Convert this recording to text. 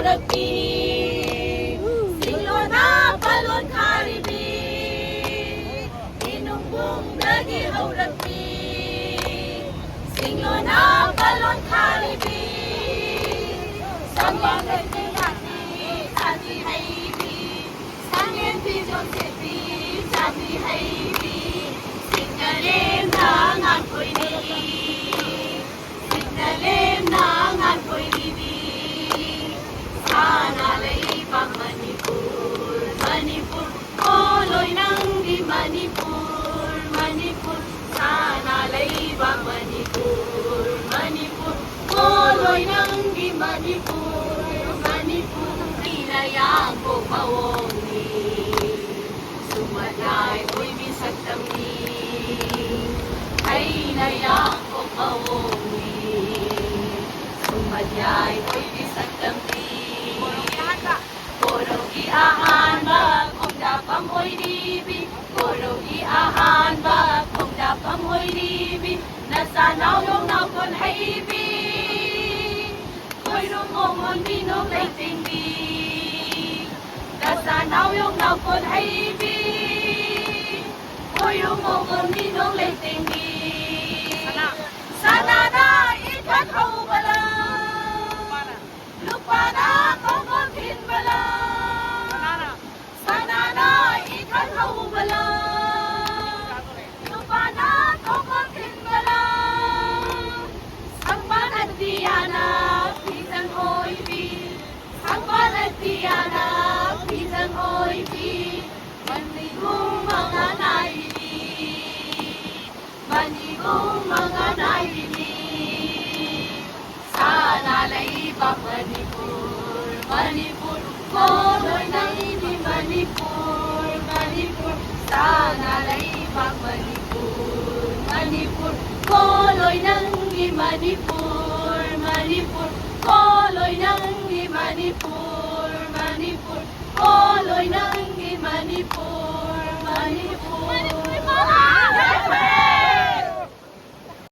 ragpi Singlo na palon karibi Inumbong lagi haw ragpi Singlo na palon karibi Sambang ragpi hati Sati haibi Sangin pijon sipi Sati haibi Signalim na ngan ko'y ni Signalim na ngan ko'y ni Sana laipang Manipur Manipur Koloy nang di Manipur Manipur Sana laipang Manipur Manipur Koloy nang di Manipur Manipur Inayang ko pawong ni Sumaday ko'y bisag tamni Ay nayang ko pawong ni Sumaday ko'y bisag tamni Koro iahan ba kung dapam ho'y dibi Koro iahan ba kung dapam ho'y dibi Nasanaw yung nakon haibi Ko'y rumomon minong laytingbi Nasanaw yung nakon haibi Ko'y rumomon minong laytingbi Sana na ikathaw bala Lupa na kongolhin bala Sana na ikathaw bala Lupa na kongolhin bala Ang panagdiana Pisang oibi Ang panagdiana Pisang oibi Manigong mga naili Manigong mga naili Sana laibang Manipur Manipur Koloy nang hindi Manipur Manipur Sana laibang Manipur Manipur Koloy nang hindi Manipur Manipur Koloy nang hindi Manipur Manipur Koloy nang hindi Manipur Manipur